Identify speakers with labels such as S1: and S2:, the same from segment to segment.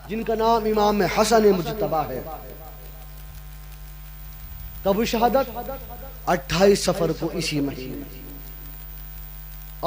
S1: जिनका नाम इमाम हसन मुजतबा है। कब शहादत? 28 सफर को इसी महीने।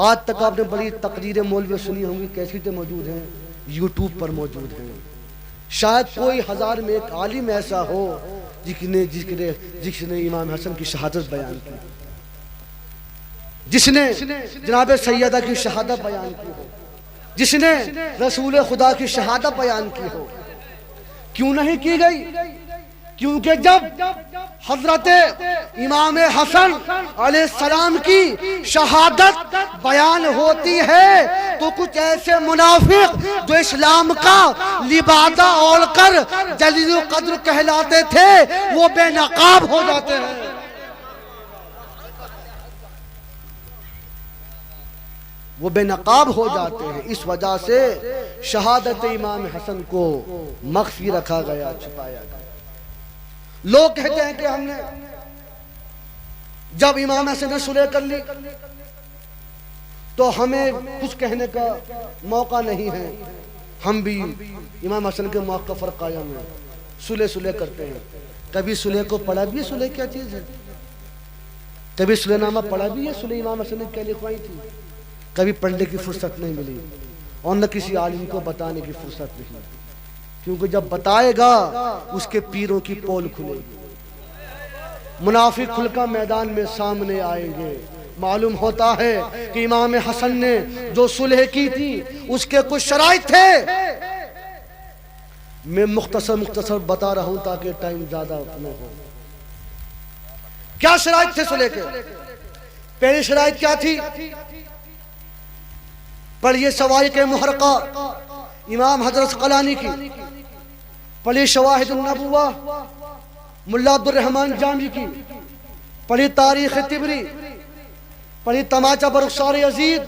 S1: आज तक आपने बड़ी तकरीरें मौलवी सुनी होंगी, कैसेटें मौजूद हैं, यूट्यूब पर मौजूद हैं। शायद कोई 1000 में एक आलिम ऐसा हो जिसने इमाम हसन की शहादत बयान की, जिसने जनाब सैयदा की शहादत बयान की हो, जिसने रसूल खुदा की शहादत बयान की हो। क्यों नहीं की गई? क्योंकि जब हजरत इमाम हसन अलैहिस्सलाम की शहादत बयान होती है तो कुछ ऐसे मुनाफिक जो इस्लाम का लिबादा ओढ़कर जलील कद्र कहलाते थे वो बेनकाब हो जाते हैं। वो बेनकाब हो जाते हैं। इस वजह से शहादत इमाम हसन को मख्फी रखा गया, छुपाया गया। लोग कहते हैं कि हमने जब इमाम हसन ने सुलह कर ली तो हमें कुछ कहने का मौका नहीं है, हम भी इमाम हसन के मौका पर कायम है, सुलह करते हैं। कभी सुलह को पढ़ा भी है? सुलह क्या चीज है? कभी सुलहनामा पढ़ा भी है? सुलह इमाम हसन ने क्या लिखवाई थी? कभी पढ़ने की फुर्सत नहीं मिली और न किसी आलिम को बताने की फुर्सत नहीं, क्योंकि जब बताएगा उसके पीरों की पोल खुलेगी, मुनाफिक खुलकर मैदान में सामने आएंगे। मालूम होता है कि इमाम हसन ने जो सुलह की थी उसके कुछ शराइत थे। मैं मुख्तसर बता रहा हूं ताकि टाइम ज्यादा न हो। क्या शराइत थे सुलह के? पहली शराइत क्या थी? पढ़िए सवाइक़ मुहर्रका इमाम हजरत अस्क़लानी की, पढ़िए शवाहिदुन नबुव्वा मुल्ला अब्दुर रहमान जामी की, पढ़िए तारीख़ तिबरी, पढ़िए तमाचा बरुख़सार यज़ीद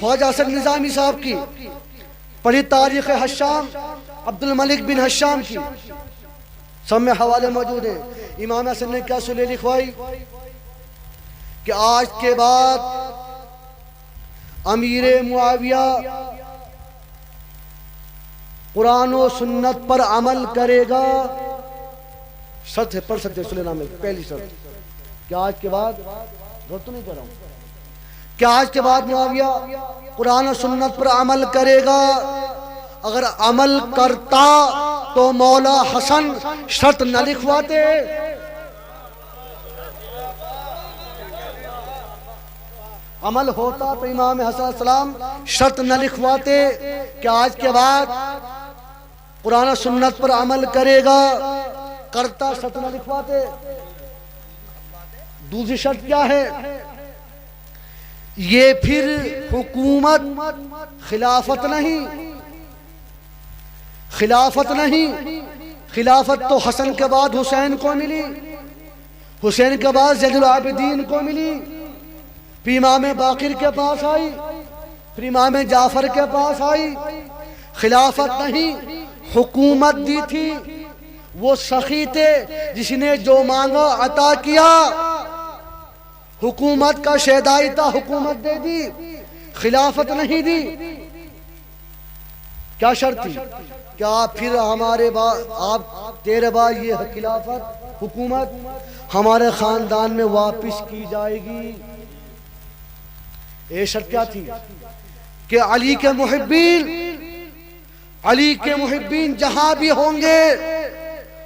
S1: ख्वाजा हसन निज़ामी साहब की, पढ़िए तारीख़ हश्शाम अब्दुल मलिक बिन हश्शाम की, सब में हवाले मौजूद हैं। इमाम हसन ने क्या सुलह लिखवाई कि आज के बाद अमीर मुआविया कुरान और सुन्नत पर अमल करेगा। शर्त है, पढ़ सकते हैं सुलहनामे में। पहली शर्त कि आज के बाद, गौर तो नहीं कर रहा हूं, कि आज के बाद मुआविया कुरान और सुन्नत पर अमल करेगा। अगर अमल करता तो मौला हसन शर्त न लिखवाते। अमल होता तो इमाम हसन सलाम शर्त न लिखवाते कि आज के बाद कुरान और सुन्नत पर अमल करेगा। करता, शर्त न लिखवाते। दूसरी शर्त क्या है? ये फिर हुकूमत खिलाफत नहीं, खिलाफत नहीं। खिलाफत तो हसन के बाद हुसैन को मिली, हुसैन के बाद ज़ैनुल आबिदीन को मिली, फिर इमाम बाकिर के पास आई, फिर इमाम जाफर के पास आई। खिलाफत नहीं, हुकूमत दी थी। वो सखी थे जिसने जो मांगा अता किया। हुकूमत का शेदाई था, हुकूमत दे दी, खिलाफत नहीं दी। क्या शर्त थी? क्या फिर हमारे बाद आप तेरे बाद ये खिलाफत हुकूमत हमारे खानदान में वापिस की जाएगी? ये शर्त क्या थी? कि अली के मुहिब्बीन जहां भी होंगे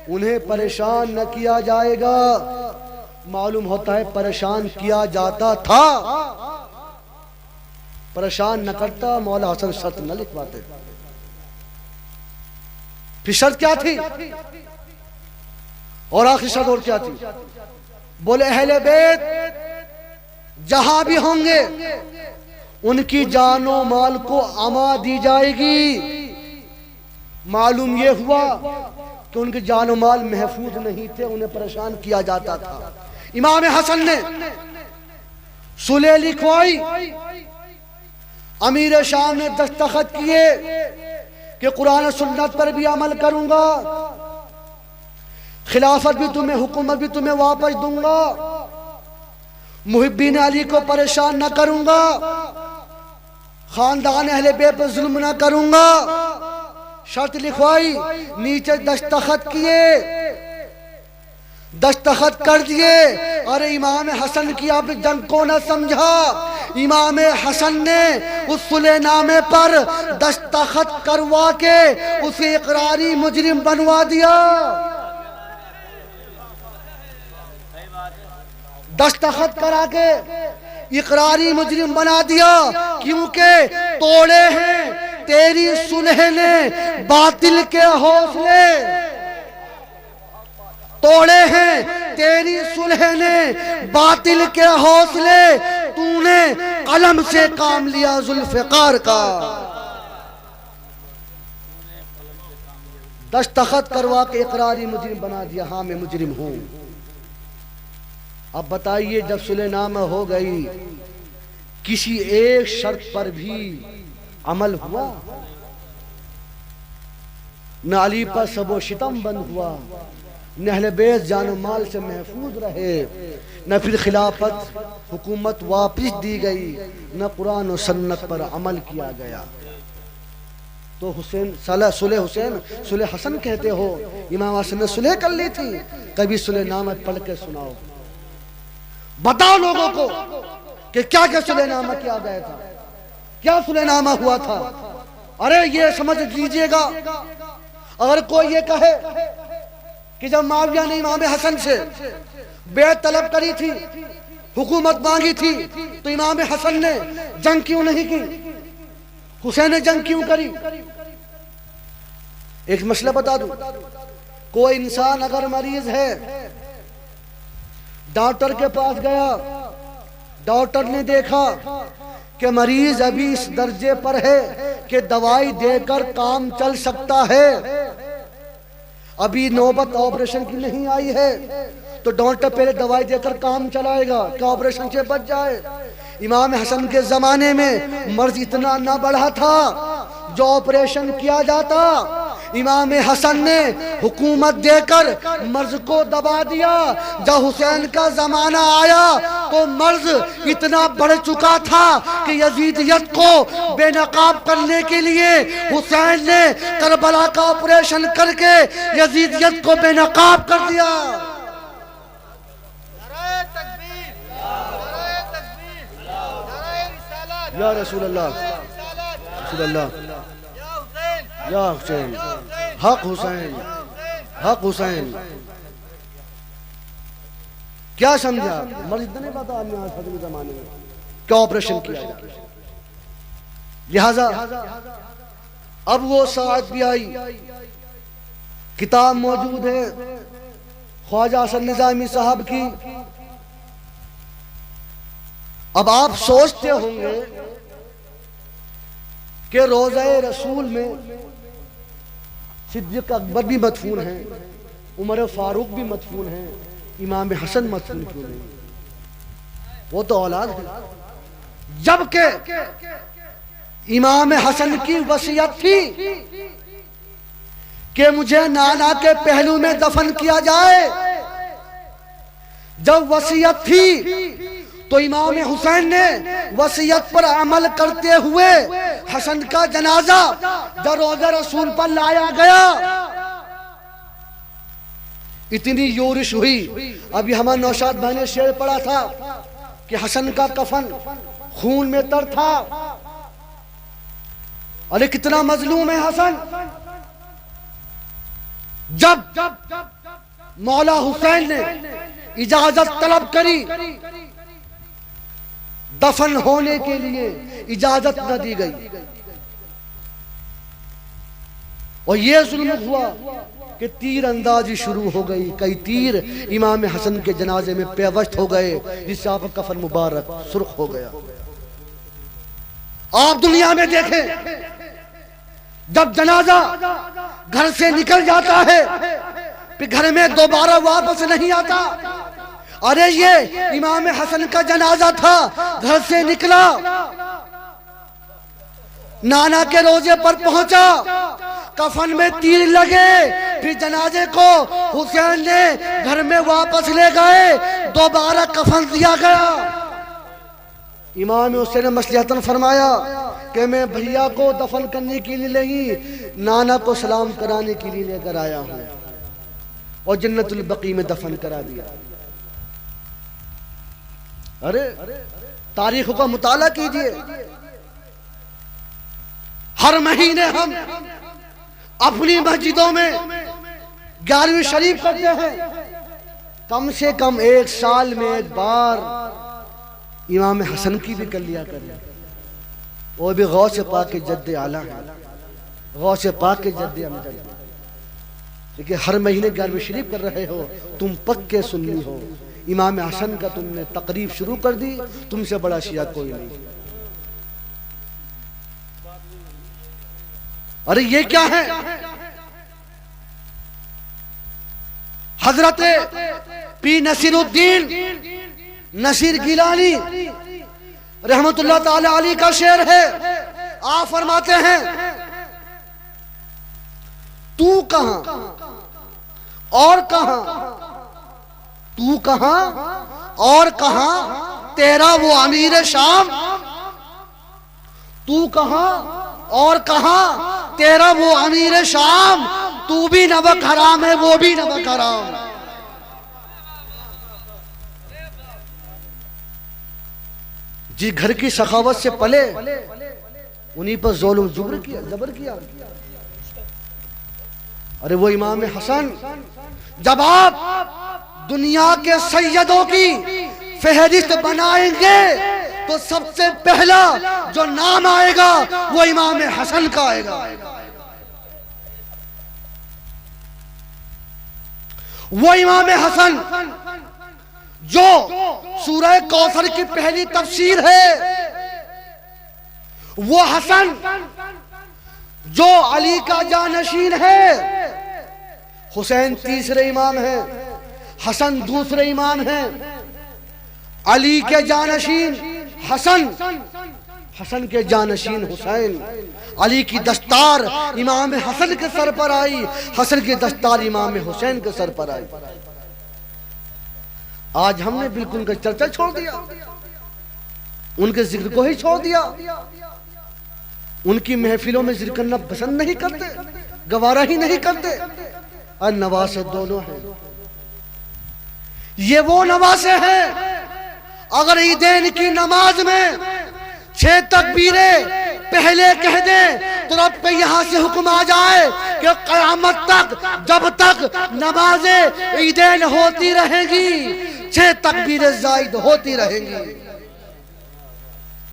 S1: उन्हें परेशान न किया जाएगा। मालूम होता है परेशान किया जाता था। परेशान न करता मौला हसन शर्त न लिखवाते। फिर शर्त क्या थी? और आखिरी शर्त और क्या थी? बोले अहले बैत जहां भी होंगे उनकी जानो माल को अमा दी जाएगी। मालूम ये हुआ कि उनके जानो माल महफूज नहीं थे, उन्हें परेशान किया जाता था। इमाम हसन ने सुलह लिखवाई, अमीर शाम ने दस्तखत किए कि कुरान सुन्नत पर भी अमल करूंगा, खिलाफत भी तुम्हें, हुकूमत भी तुम्हें वापस दूंगा, मुहिब्बीन अली को परेशान न करूंगा, खानदान अहले बैत पर जुल्म न करूंगा, शर्त लिखवाई, नीचे दस्तखत किए, दस्तखत कर दिए। अरे इमाम हसन की अब जंग को न समझा, इमाम हसन ने उस सुलेनामे पर दस्तखत करवा के उसे इकरारी मुजरिम बनवा दिया। दस्तखत करा के इकरारी मुजरिम बना दिया, क्योंकि तोड़े हैं तेरी सुलह ने बातिल के हौसले, तोड़े हैं तेरी सुलह ने बातिल के हौसले, तूने कलम से काम लिया जुल्फ़िकार का। दस्तखत करवा के इकरारी मुजरिम बना दिया, हाँ मैं मुजरिम हूं। अब बताइए, जब सुलेनामा हो गई, किसी एक शर्त पर भी अमल हुआ? न अली पर सबो शितम बंद हुआ, न अहले बैत जानो माल से महफूज रहे, न फिर खिलाफत हुकूमत वापस दी गई, न कुरान और सन्नत पर अमल किया गया। तो हुसैन सुलह हुसैन सुलह हसन कहते हो, इमाम हसन ने सुलह कर ली थी। कभी सुलेनामा पढ़ के सुनाओ, बताओ लोगों को कि क्या क्या सुलेनामा किया गया था, क्या सुलेनामा हुआ था। अरे ये समझ लीजिएगा, अगर कोई ये कहे कि जब माविया ने इमाम हसन से बैत तलब करी थी, हुकूमत मांगी थी, तो इमाम हसन ने जंग क्यों नहीं की, हुसैन ने जंग क्यों करी? एक मसला बता दूं, कोई इंसान अगर मरीज है, डॉक्टर के पास गया, डॉक्टर ने देखा कि मरीज अभी इस दर्जे पर है कि दवाई देकर काम चल सकता है, अभी नौबत ऑपरेशन की नहीं आई है, तो डॉक्टर पहले दवाई देकर काम चलाएगा कि ऑपरेशन से बच जाए। इमाम हसन के जमाने में मर्ज इतना ना बढ़ा था जो ऑपरेशन किया जाता। इमाम हसन ने हुकूमत देकर मर्ज को दबा दिया। जब हुसैन का जमाना आया तो मर्ज इतना बढ़ चुका था कि यजीदियत को बेनकाब करने के लिए हुसैन ने करबला का ऑपरेशन करके यजीदियत को बेनकाब कर दिया। या रसूल अल्लाह, रसूल अल्लाह, या हुसैन, हक हुसैन, हक हुसैन। क्या समझा? मर्ज नहीं पता आदमी आज फजल जमाने में क्या ऑपरेशन किया जाए। लिहाजा अब वो साथ भी आई, किताब मौजूद है ख्वाजा हसन निजामी साहब की। अब आप सोचते होंगे कि रोज़े रसूल में सिद्दीक़ अकबर भी मदफून हैं, उमर फारूक भी मदफून हैं, इमाम हसन मदफून क्यों नहीं? वो तो औलाद है। जबकि इमाम हसन की वसीयत थी कि मुझे नाना के पहलू में दफन किया जाए। जब वसीयत थी तो इमाम हुसैन ने वसीयत पर अमल करते हुए हसन का जनाजा जब रोज़े रसूल पर लाया गया, इतनी योरिश हुई। अभी हमारे नौशाद भाई ने शेर पढ़ा था कि हसन का कफन खून में तर था। अरे कितना मजलूम है हसन। जब मौला हुसैन ने इजाजत तलब करी दफन होने के लिए, इजाजत न दी गई, और यह जुल्म हुआ कि तीर अंदाजी शुरू हो गई। कई तीर इमाम हसन के जनाजे में पेवस्त हो गए, जिससे आपका कफन मुबारक सुर्ख हो गया। आप दुनिया में देखें, जब जनाजा घर से निकल जाता है फिर घर में दोबारा वापस नहीं आता। अरे ये इमाम हसन का जनाजा था, घर से निकला, नाना के रोजे पर पहुंचा, कफन में तीर लगे, फिर जनाजे को हुसैन ने घर में वापस ले गए, दोबारा कफन दिया गया। इमाम हुसैन ने मसलिहतन फरमाया कि मैं भैया को दफन करने के लिए नहीं, नाना को सलाम कराने के लिए लेकर आया हूं, और जन्नतुल बकी में दफन करा दिया। अरे तारीख का मुताला कीजिए। हर महीने हम अपनी मस्जिदों में 11वीं शरीफ करते हैं। कम से कम एक साल में एक बार इमाम हसन की भी कर लिया करें। वो भी गौस पाक के जद्दे आला है, गौस पाक के जद्दे अमजद। देखिए हर महीने 11वीं शरीफ कर रहे हो, तुम पक्के सुन्नी हो। इमाम हसन का तुमने तकरीब शुरू कर दी, तुमसे बड़ा शिया कोई नहीं। अरे ये क्या है? हजरत पी नसीरुद्दीन नसीर गिलानी रहमतुल्लाह ताला अलैह का शेर है। आप फरमाते हैं, तू कहां और कहां, तू कहां और कहां तेरा वो अमीर शाम, तू कहां और कहां तेरा वो अमीर शाम, तू भी नमक हराम है वो भी नमक हराम। जिस घर की सखावत से पले उन्हीं पर ज़ुल्म जबर किया। अरे वो इमाम हसन, जब आप दुनिया के सैयदों की फहरिस्त बनाएंगे तो सबसे पहला जो नाम आएगा वो इमाम हसन का आएगा। वो इमाम हसन जो सूरह कौसर की पहली तफसीर है, वो हसन जो अली का जानशीन है। हुसैन तीसरे इमाम है, हसन दूसरे इमाम है। अली के जानशीन हसन, हसन के जानशीन हुसैन। अली की दस्तार इमाम हसन के सर पर आई, हसन की दस्तार इमाम हुसैन के सर पर आई। आज हमने बिल्कुल उनका चर्चा छोड़ दिया, उनके जिक्र को ही छोड़ दिया। उनकी महफिलों में जिक्र करना पसंद नहीं करते, गवारा ही नहीं करते। और नवासे दोनों हैं। ये वो नवासे हैं, अगर ईदैन की नमाज में 6 तकबीरें पहले कह दे तो रब पे यहां से हुक्म आ जाए कि कयामत तक जब तक नमाजें ईदैन होती रहेगी 6 तकबीरें जायद होती रहेंगी।